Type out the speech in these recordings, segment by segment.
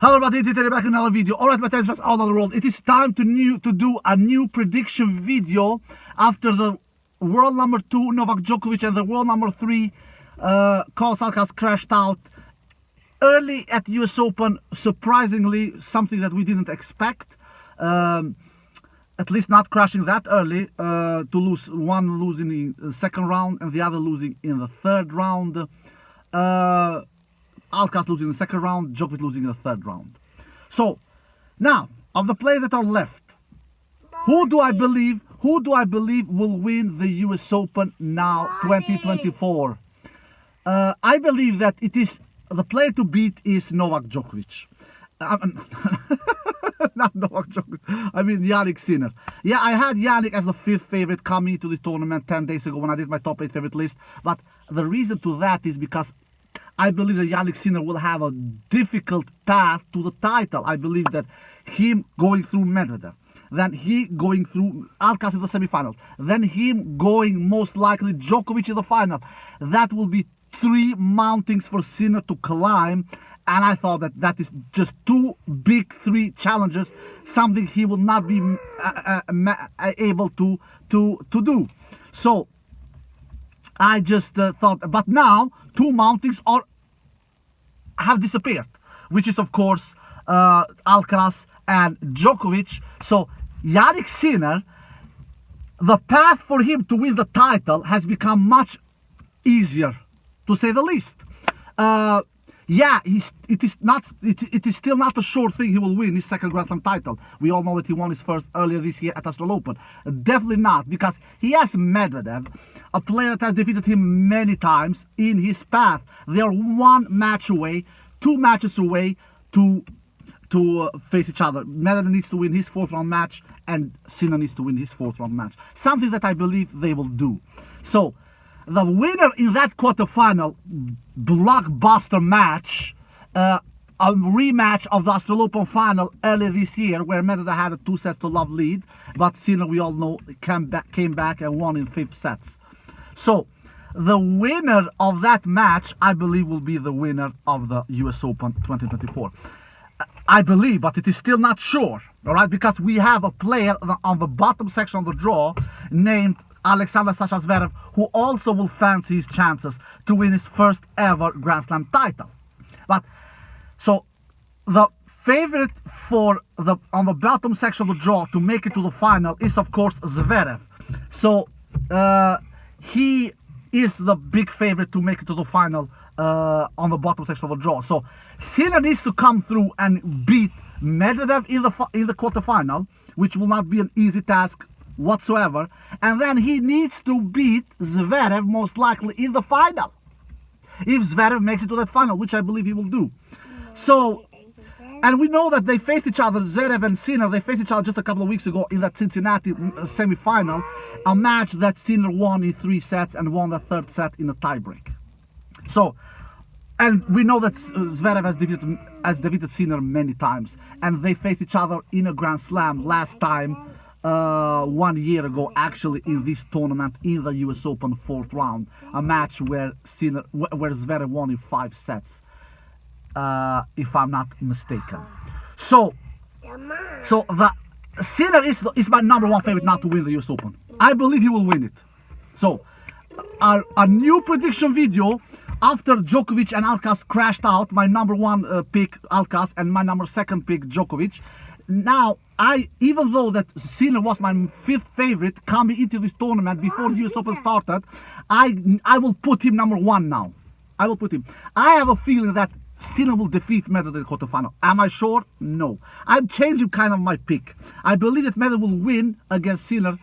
Hello everybody, today back in another video. Alright my friends all over the world, it is time to do a new prediction video after the world number 2 Novak Djokovic and the world number 3 Carlos Alcaraz crashed out early at US Open, surprisingly something that we didn't expect, at least not crashing that early, to lose, one losing in the second round and the other losing in the third round. Alcaraz losing in the second round, Djokovic losing in the third round. So now, of the players that are left, who do I believe will win the US Open now 2024? I believe that it is the player to beat is Novak Djokovic. Not Novak Djokovic, I mean Jannik Sinner. Yeah, I had Jannik as the 5th favorite coming to this tournament 10 days ago when I did my top 8 favorite list. But the reason to that is because I believe that Jannik Sinner will have a difficult path to the title. I believe that him going through Medvedev, then he going through Alcaraz in the semifinals, then him going most likely Djokovic in the final. That will be 3 mountains for Sinner to climb, and I thought that that is just 2 big 3 challenges, something he will not be able to do. So I just thought, but now 2 mountains have disappeared, which is of course Alcaraz and Djokovic. So Jannik Sinner, the path for him to win the title has become much easier, to say the least. Yeah, it is still not a sure thing he will win his second Grand Slam title. We all know that he won his first earlier this year at Australian Open. Definitely not, because he has Medvedev, a player that has defeated him many times in his path. They are 1 match away, 2 matches away to face each other. Medvedev needs to win his 4th round match and Sinner needs to win his 4th round match. Something that I believe they will do. So the winner in that quarterfinal blockbuster match, a rematch of the Australian Open final earlier this year, where Medvedev had a 2-set-to-love lead, but Sinner, we all know, came back and won in 5 sets. So the winner of that match, I believe, will be the winner of the US Open 2024. I believe, but it is still not sure, all right, because we have a player on the bottom section of the draw named Alexander Zverev, who also will fancy his chances to win his first ever Grand Slam title. But so the favorite for on the bottom section of the draw to make it to the final is of course Zverev. So he is the big favorite to make it to the final on the bottom section of the draw. So Sinner needs to come through and beat Medvedev in the quarterfinal, which will not be an easy task whatsoever, and then he needs to beat Zverev most likely in the final, if Zverev makes it to that final, which I believe he will do. So, and we know that they faced each other, Zverev and Sinner, they faced each other just a couple of weeks ago in that Cincinnati semi-final, a match that Sinner won in 3 sets and won the 3rd set in a tiebreak. So, and we know that Zverev has defeated Sinner many times, and they faced each other in a Grand Slam last time 1 year ago, actually, in this tournament in the US Open 4th round, a match where Zverev won in 5 sets, if I'm not mistaken. So the Sinner is my number 1 favorite not to win the US Open. I believe he will win it. So a new prediction video after Djokovic and Alcaraz crashed out. My number 1 pick Alcaraz and my number 2nd pick Djokovic. Now, even though that Sinner was my 5th favorite coming into this tournament before the US Open started, I will put him number 1 now. I will put him. I have a feeling that Sinner will defeat Medvedev in the quarterfinal. Am I sure? No. I'm changing kind of my pick. I believe that Medvedev will win against Sinner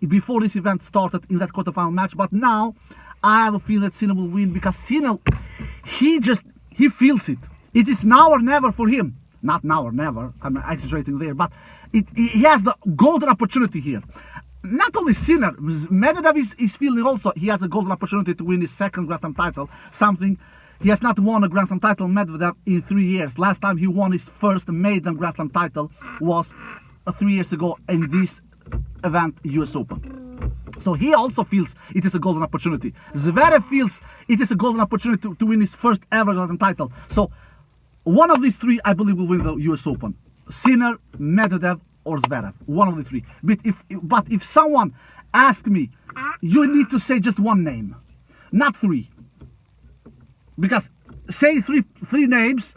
before this event started in that quarterfinal match, but now I have a feeling that Sinner will win because Sinner, he feels it. It is now or never for him. Not now or never, I'm exaggerating there, but he has the golden opportunity here. Not only Sinner, Medvedev is feeling also he has a golden opportunity to win his 2nd Grand Slam title, something he has not won a Grand Slam title, Medvedev, in 3 years. Last time he won his first maiden Grand Slam title was 3 years ago in this event, US Open. So he also feels it is a golden opportunity. Zverev feels it is a golden opportunity to win his first ever Grand Slam title. So one of these three, I believe, will win the U.S. Open. Sinner, Medvedev, or Zverev. One of the three. But if someone asks me, you need to say just one name, not three. Because say three names,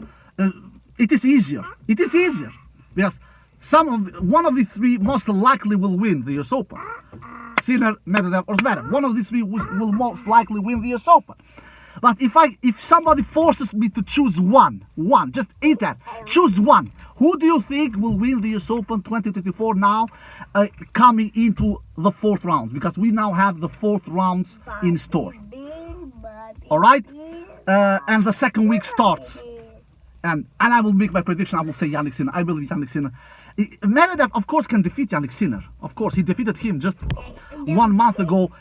it is easier. It is easier because one of these three most likely will win the US Open. Sinner, Medvedev, or Zverev. One of these three will most likely win the US Open. But if somebody forces me to choose one, just eat that, choose one. Who do you think will win the US Open 2024 now, coming into the fourth round? Because we now have the fourth rounds in store. All right, and the second week starts, and I will make my prediction. I will say Jannik Sinner. I believe Jannik Sinner. Medvedev, of course, can defeat Jannik Sinner. Of course, he defeated him just 1 month ago,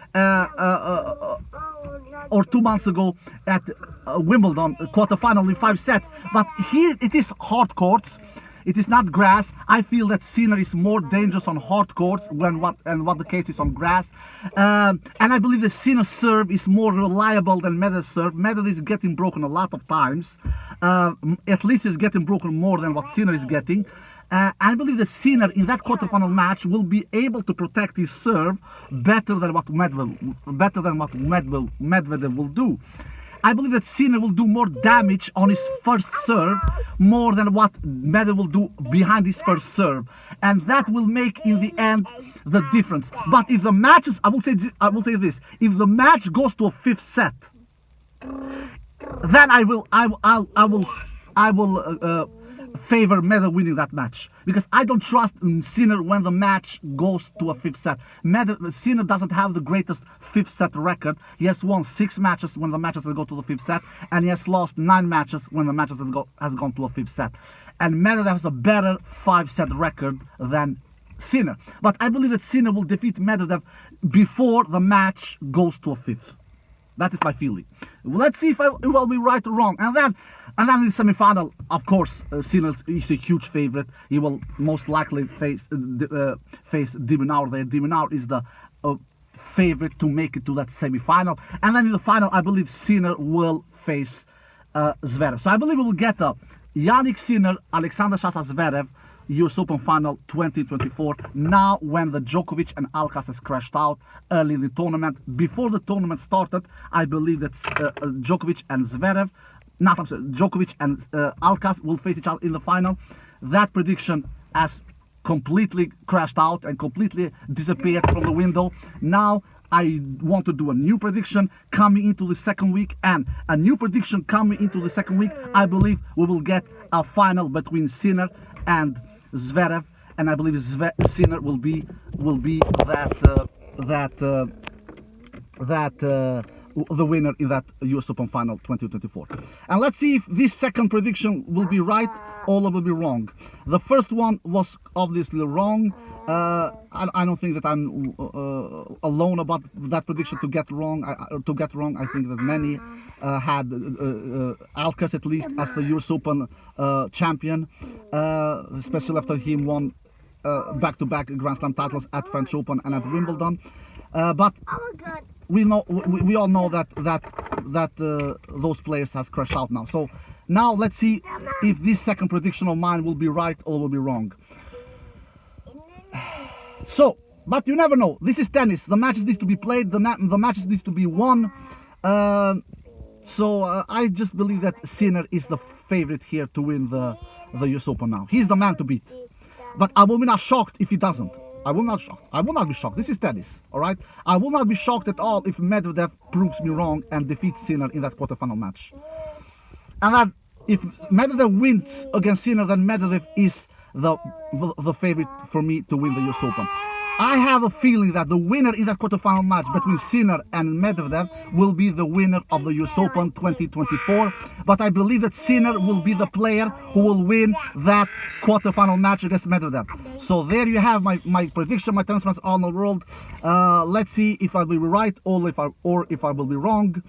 or 2 months ago at Wimbledon quarterfinal in 5 sets. But here it is hard courts. It is not grass. I feel that Sinner is more dangerous on hard courts what the case is on grass. And I believe the Sinner serve is more reliable than Medvedev's serve. Medvedev is getting broken a lot of times. At least he's getting broken more than what Sinner is getting. I believe the Sinner in that quarterfinal match will be able to protect his serve better than what Medvedev will do. I believe that Sinner will do more damage on his first serve more than what Medvedev will do behind his first serve, and that will make in the end the difference. But if the matches, I will say this: if the match goes to a 5th set, then I will favor Medvedev winning that match, because I don't trust Sinner when the match goes to a 5th set. Sinner doesn't have the greatest 5th set record. He has won 6 matches when the matches have gone to the 5th set, and he has lost 9 matches when the matches has gone to a 5th set. And Medvedev has a better 5-set record than Sinner. But I believe that Sinner will defeat Medvedev before the match goes to a 5th. That is my feeling. Let's see if I will be right or wrong. And then in the semi-final, of course, Sinner is a huge favorite. He will most likely face De Minaur there. De Minaur is the favorite to make it to that semi-final. And then in the final, I believe Sinner will face Zverev. So I believe we will get a Jannik Sinner, Alexander Zverev US Open Final 2024, now when the Djokovic and Alcaraz has crashed out early in the tournament. Before the tournament started, I believe that Djokovic and Alcaraz will face each other in the final. That prediction has completely crashed out and completely disappeared from the window. Now I want to do a new prediction coming into the second week, and a new prediction coming into the second week. I believe we will get a final between Sinner and Zverev, and I believe Sinner will be the winner in that US Open Final 2024. And let's see if this second prediction will be right or will be wrong. The first one was obviously wrong. I don't think that I'm alone about that prediction to get wrong. I think that many had Alcaraz at least as the US Open champion, especially after he won back-to-back Grand Slam titles at French Open and at Wimbledon. But we all know that those players has crashed out now. So now let's see if this second prediction of mine will be right or will be wrong. So, but you never know. This is tennis. The matches need to be played. The matches need to be won. So I just believe that Sinner is the favorite here to win the US Open now. He's the man to beat. But I will be not shocked if he doesn't. I will not be shocked. This is tennis, all right? I will not be shocked at all if Medvedev proves me wrong and defeats Sinner in that quarterfinal match. And that if Medvedev wins against Sinner, then Medvedev is the favorite for me to win the US Open. I have a feeling that the winner in that quarterfinal match between Sinner and Medvedev will be the winner of the US Open 2024. But I believe that Sinner will be the player who will win that quarterfinal match against Medvedev. So there you have my prediction, my tennis fans all in the world. Let's see if I will be right or if I will be wrong.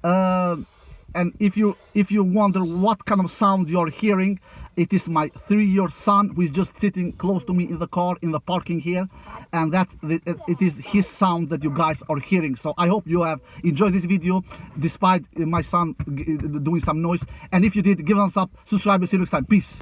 And if you wonder what kind of sound you're hearing, It is my 3-year son who is just sitting close to me in the car in the parking here, and it is his sound that you guys are hearing. So I hope you have enjoyed this video despite my son doing some noise, and if you did, give a thumbs up, subscribe, and see you next time. Peace.